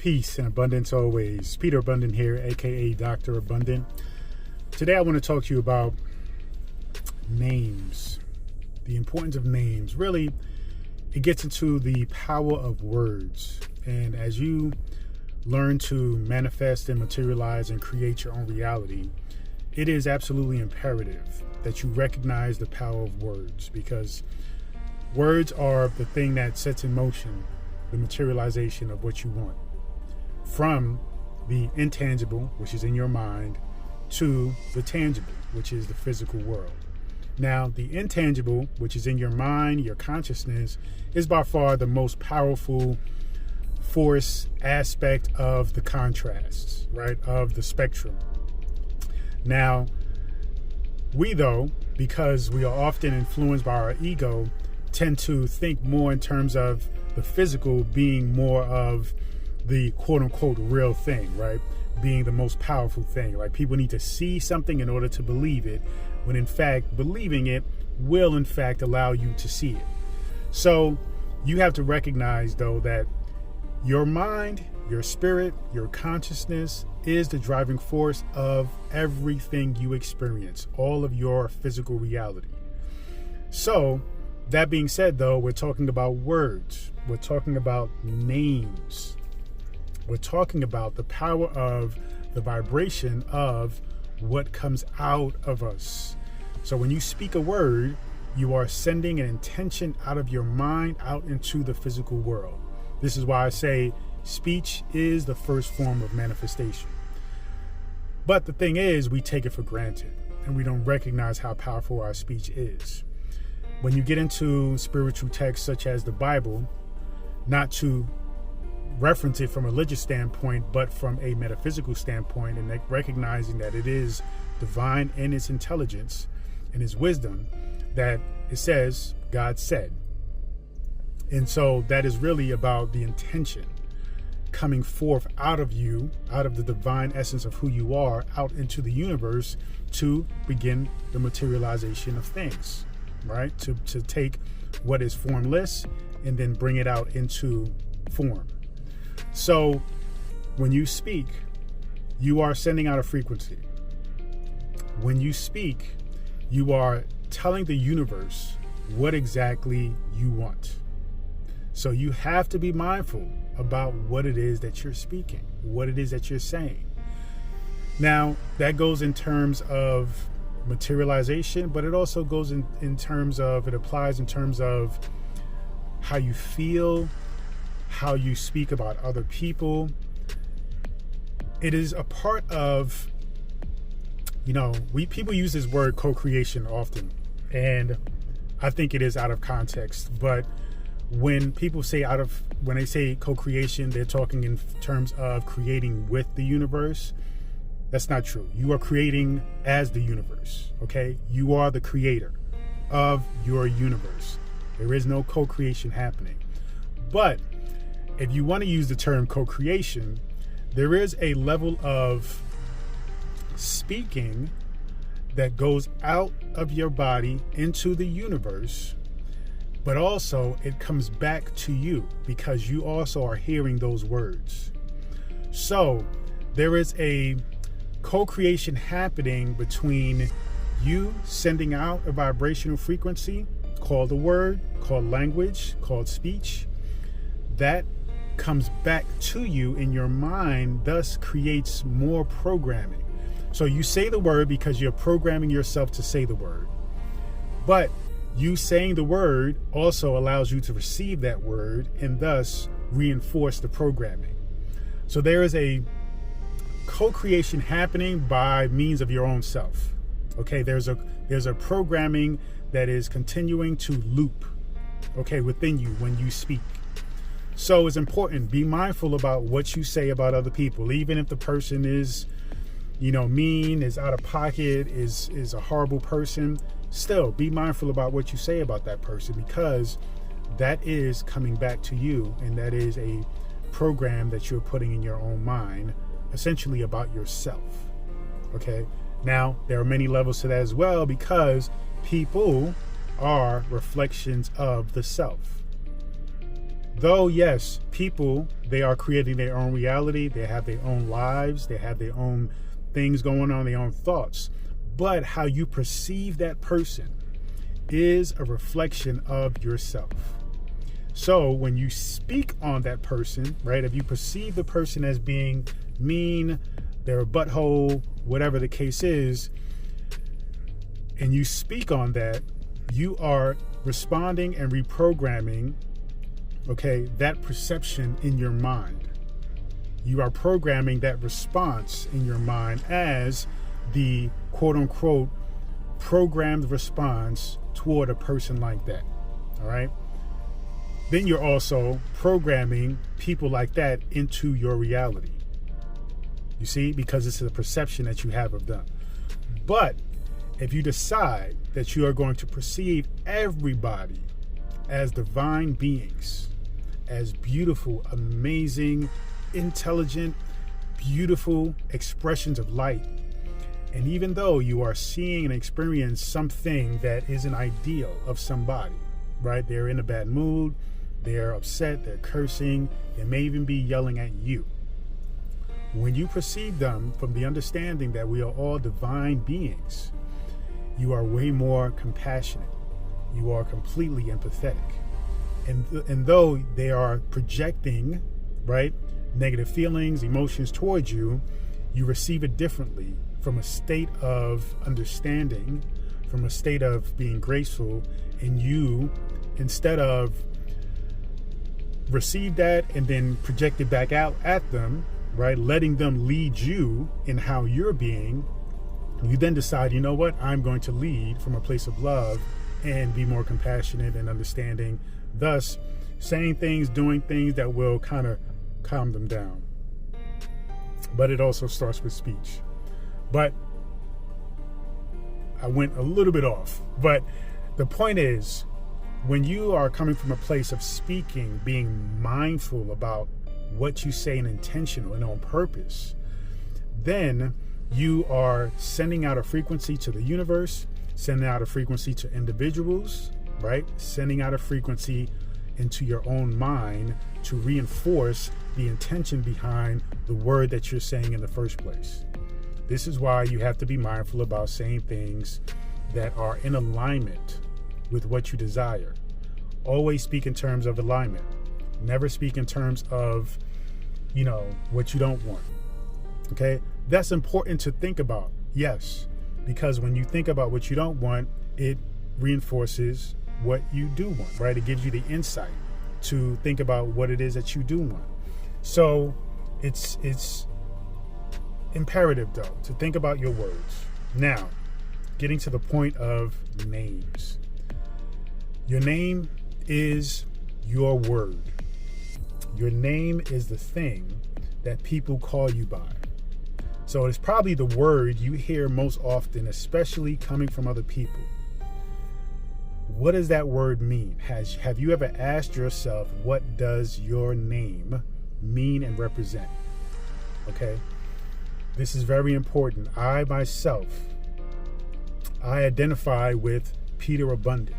Peace and abundance always. Peter Abundant here, aka Dr. Abundant. Today I want to talk to you about names, the importance of names. Really, it gets into the power of words. And as you learn to manifest and materialize and create your own reality, it is absolutely imperative that you recognize the power of words, because words are the thing that sets in motion the materialization of what you want. From the intangible, which is in your mind, to the tangible, which is the physical world. Now, the intangible, which is in your mind, your consciousness, is by far the most powerful force aspect of the contrasts, right, of the spectrum. Now, we, though, because we are often influenced by our ego, tend to think more in terms of the physical being more of the quote-unquote real thing, right? Being the most powerful thing. Like, people need to see something in order to believe it, when in fact believing it will in fact allow you to see it. So you have to recognize, though, that your mind, your spirit, your consciousness is the driving force of everything you experience, all of your physical reality. So that being said, though, we're talking about words. We're talking about names. We're talking about the power of the vibration of what comes out of us. So when you speak a word, you are sending an intention out of your mind out into the physical world. This is why I say speech is the first form of manifestation. But the thing is, we take it for granted and we don't recognize how powerful our speech is. When you get into spiritual texts such as the Bible, not to reference it from a religious standpoint, but from a metaphysical standpoint, and recognizing that it is divine in its intelligence and its wisdom, that it says, God said. And so that is really about the intention coming forth out of you, out of the divine essence of who you are, out into the universe to begin the materialization of things, right? To take what is formless and then bring it out into form. So when you speak, you are sending out a frequency. When you speak, you are telling the universe what exactly you want. So you have to be mindful about what it is that you're speaking, what it is that you're saying. Now, that goes in terms of materialization, but it also goes in terms of, it applies in terms of how you feel, how you speak about other people. It is a part of, people use this word co-creation often, and I think it is out of context. But when people say when they say co-creation, they're talking in terms of creating with the universe. That's not true. You are creating as the universe, okay? You are the creator of your universe. There is no co-creation happening. But if you want to use the term co-creation, there is a level of speaking that goes out of your body into the universe, but also it comes back to you because you also are hearing those words. So there is a co-creation happening between you sending out a vibrational frequency called a word, called language, called speech, that comes back to you in your mind, thus creates more programming. So you say the word because you're programming yourself to say the word. But you saying the word also allows you to receive that word and thus reinforce the programming. So there is a co-creation happening by means of your own self. Okay, there's a programming that is continuing to loop, okay, within you when you speak. So it's important, be mindful about what you say about other people, even if the person is, mean, is out of pocket, is a horrible person. Still, be mindful about what you say about that person, because that is coming back to you, and that is a program that you're putting in your own mind, essentially about yourself. Okay. Now, there are many levels to that as well, because people are reflections of the self. Though, yes, people, they are creating their own reality. They have their own lives. They have their own things going on, their own thoughts. But how you perceive that person is a reflection of yourself. So when you speak on that person, right, if you perceive the person as being mean, they're a butthole, whatever the case is, and you speak on that, you are responding and reprogramming, okay, that perception in your mind. You are programming that response in your mind as the quote unquote programmed response toward a person like that. All right. Then you're also programming people like that into your reality. You see, because it's a perception that you have of them. But if you decide that you are going to perceive everybody as divine beings, as beautiful, amazing, intelligent, beautiful expressions of light, and even though you are seeing and experiencing something that is an ideal of somebody, right? They're in a bad mood, they're upset, they're cursing, they may even be yelling at you. When you perceive them from the understanding that we are all divine beings, you are way more compassionate. You are completely empathetic. And though they are projecting, right, negative feelings, emotions towards you, you receive it differently from a state of understanding, from a state of being graceful, and you, instead of receive that and then project it back out at them, right, letting them lead you in how you're being, you then decide, you know what, I'm going to lead from a place of love and be more compassionate and understanding, thus saying things, doing things that will kind of calm them down. But it also starts with speech. But I went a little bit off. But the point is, when you are coming from a place of speaking, being mindful about what you say and intentional and on purpose, then you are sending out a frequency to the universe, sending out a frequency to individuals, right? Sending out a frequency into your own mind to reinforce the intention behind the word that you're saying in the first place. This is why you have to be mindful about saying things that are in alignment with what you desire. Always speak in terms of alignment. Never speak in terms of, what you don't want. Okay? That's important to think about. Yes. Because when you think about what you don't want, it reinforces what you do want, right? It gives you the insight to think about what it is that you do want. So it's imperative, though, to think about your words. Now, getting to the point of names. Your name is your word. Your name is the thing that people call you by. So it's probably the word you hear most often, especially coming from other people. What does that word mean? Have you ever asked yourself, what does your name mean and represent? Okay. This is very important. I identify with Peter Abundant.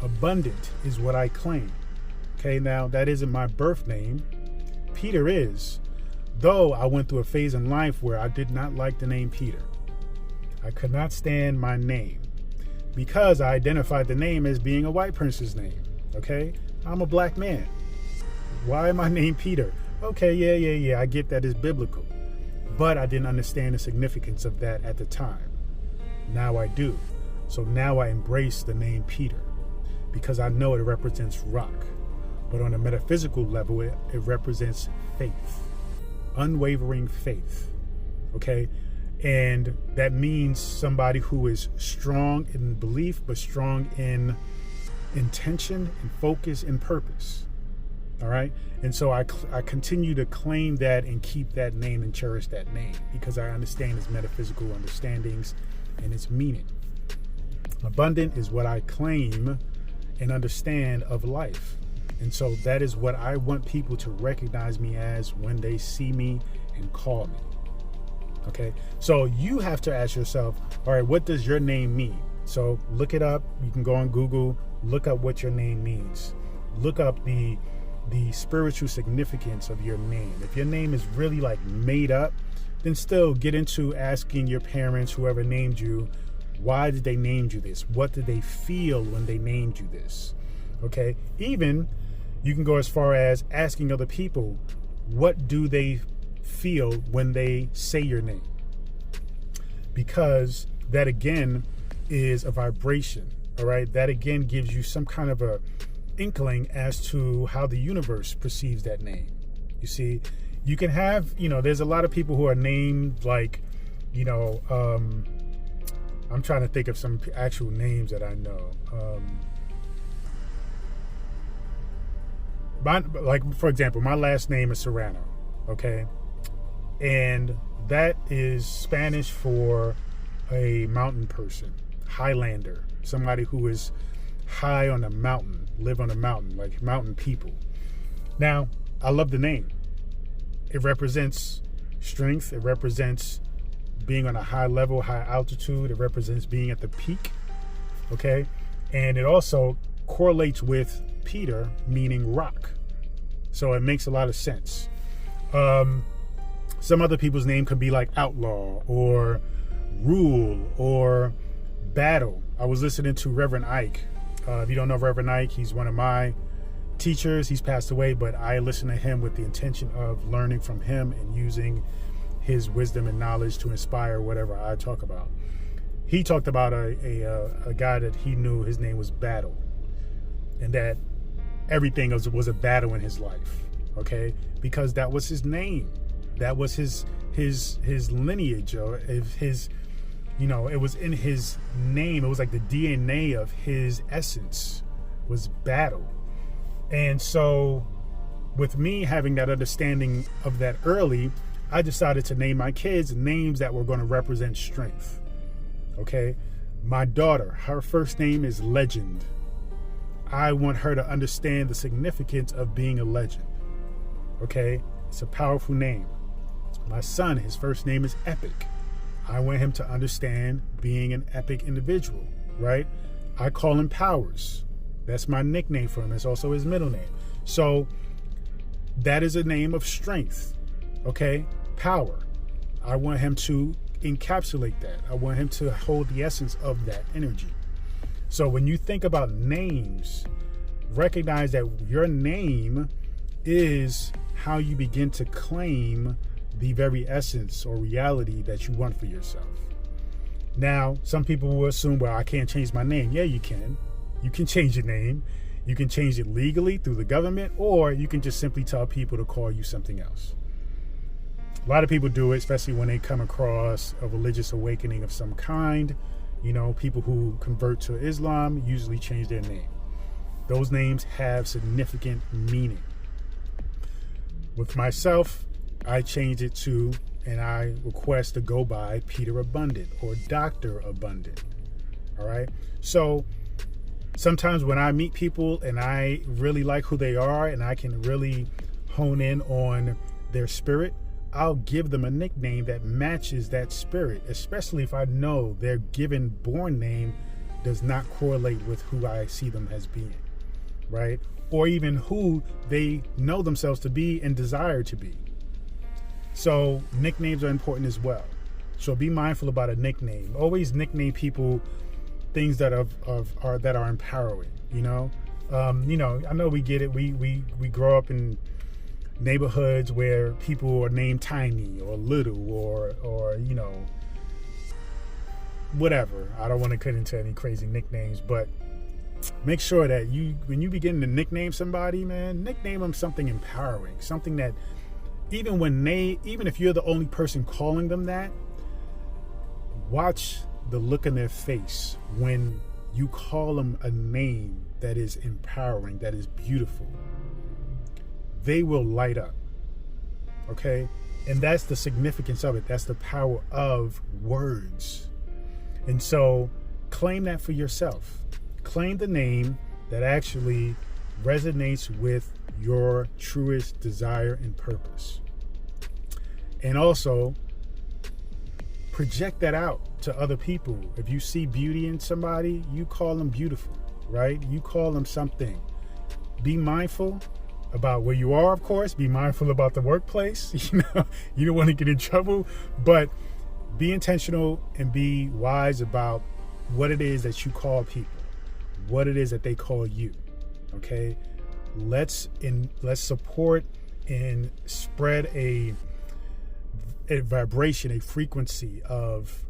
Abundant is what I claim. Okay, now that isn't my birth name. Peter is, though I went through a phase in life where I did not like the name Peter. I could not stand my name because I identified the name as being a white person's name. Okay, I'm a black man. Why am I named Peter? Okay, yeah, I get that it's biblical. But I didn't understand the significance of that at the time. Now I do. So now I embrace the name Peter because I know it represents rock. But on a metaphysical level, it represents faith, unwavering faith. Okay? And that means somebody who is strong in belief, but strong in intention and focus and purpose. All right. And so I continue to claim that and keep that name and cherish that name because I understand its metaphysical understandings and its meaning. Abundant is what I claim and understand of life. And so that is what I want people to recognize me as when they see me and call me. Okay. So you have to ask yourself, all right, what does your name mean? So look it up. You can go on Google, look up what your name means. Look up the the spiritual significance of your name. If your name is really like made up, then still get into asking your parents, whoever named you, why did they name you this? What did they feel when they named you this? Okay. Even you can go as far as asking other people, what do they feel when they say your name? Because that again is a vibration. All right. That again gives you some kind of a inkling as to how the universe perceives that name. You see, you can have, there's a lot of people who are named like, I'm trying to think of some actual names that I know. For example, my last name is Serrano, okay? And that is Spanish for a mountain person, Highlander, somebody who is high on a mountain, live on a mountain, like mountain people. Now, I love the name. It represents strength. It represents being on a high level, high altitude. It represents being at the peak, okay? And it also correlates with Peter, meaning rock. So it makes a lot of sense. Some other people's name could be like outlaw or rule or battle. I was listening to Reverend Ike. If you don't know Reverend Ike, he's one of my teachers. He's passed away, but I listen to him with the intention of learning from him and using his wisdom and knowledge to inspire whatever I talk about. He talked about a guy that he knew, his name was Battle, and that everything was a battle in his life, okay? Because that was his name. That was his lineage, or his, it was in his name. It was like the DNA of his essence was battle. And so with me having that understanding of that early, I decided to name my kids names that were going to represent strength. Okay. My daughter, her first name is Legend. I want her to understand the significance of being a legend. Okay. It's a powerful name. My son, his first name is Epic. I want him to understand being an epic individual, right? I call him Powers. That's my nickname for him. It's also his middle name. So that is a name of strength. Okay, power. I want him to encapsulate that. I want him to hold the essence of that energy. So when you think about names, recognize that your name is how you begin to claim the very essence or reality that you want for yourself. Now, some people will assume, well, I can't change my name. Yeah, you can. You can change your name. You can change it legally through the government, or you can just simply tell people to call you something else. A lot of people do it, especially when they come across a religious awakening of some kind. People who convert to Islam usually change their name. Those names have significant meaning. With myself, I changed it to, and I request to go by Peter Abundant or Dr. Abundant. All right. So sometimes when I meet people and I really like who they are and I can really hone in on their spirit, I'll give them a nickname that matches that spirit, especially if I know their given born name does not correlate with who I see them as being, right? Or even who they know themselves to be and desire to be. So nicknames are important as well. So be mindful about a nickname. Always nickname people things that are empowering. I know we get it. We grow up in neighborhoods where people are named Tiny or Little or whatever. I don't want to get into any crazy nicknames, but make sure that when you begin to nickname somebody, man, nickname them something empowering, something that even if you're the only person calling them that, watch the look in their face when you call them a name that is empowering, that is beautiful. They will light up. Okay? And that's the significance of it. That's the power of words. And so claim that for yourself. Claim the name that actually resonates with your truest desire and purpose. And also project that out to other people. If you see beauty in somebody, you call them beautiful, right? You call them something. Be mindful about where you are, of course. Be mindful about the workplace. You don't want to get in trouble, but be intentional and be wise about what it is that you call people, what it is that they call you. Okay, let's support and spread a vibration, a frequency of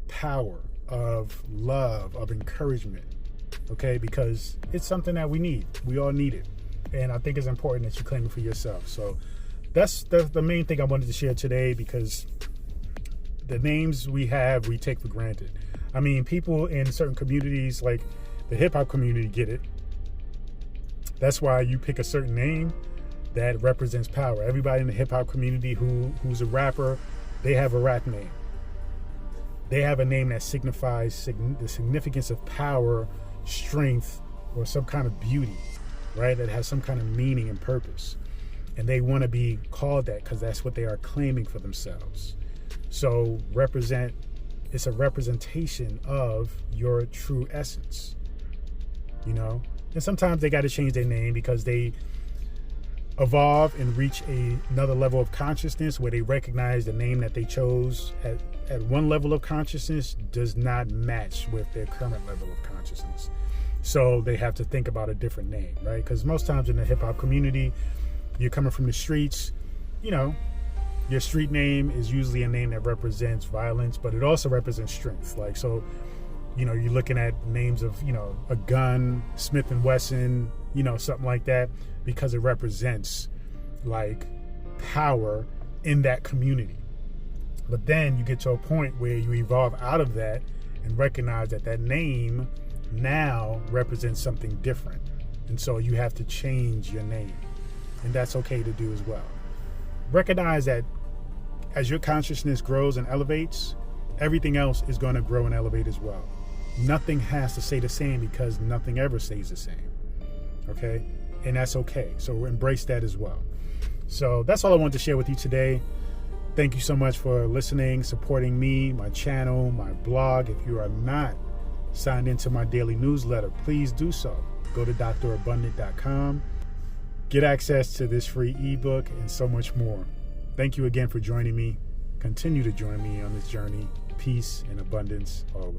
power, of love, of encouragement. Okay, because it's something that we need. We all need it. And I think it's important that you claim it for yourself. So that's the main thing I wanted to share today, because the names we take for granted. I mean, people in certain communities, like the hip hop community, get it. That's why you pick a certain name that represents power. Everybody in the hip hop community who's a rapper, they have a rap name. They have a name that signifies the significance of power, strength, or some kind of beauty, right? That has some kind of meaning and purpose. And they want to be called that because that's what they are claiming for themselves. So it's a representation of your true essence, And sometimes they got to change their name because they evolve and reach another level of consciousness where they recognize the name that they chose at one level of consciousness does not match with their current level of consciousness. So they have to think about a different name, right? Because most times in the hip hop community, you're coming from the streets, your street name is usually a name that represents violence, but it also represents strength. Like, so, you're looking at names of, a gun, Smith & Wesson, something like that, because it represents like power in that community. But then you get to a point where you evolve out of that and recognize that name now represents something different. And so you have to change your name. And that's okay to do as well. Recognize that as your consciousness grows and elevates, everything else is going to grow and elevate as well. Nothing has to stay the same because nothing ever stays the same. Okay? And that's okay. So embrace that as well. So that's all I wanted to share with you today. Thank you so much for listening, supporting me, my channel, my blog. If you are not signed into my daily newsletter, please do so. Go to drabundant.com. Get access to this free ebook and so much more. Thank you again for joining me. Continue to join me on this journey. Peace and abundance always.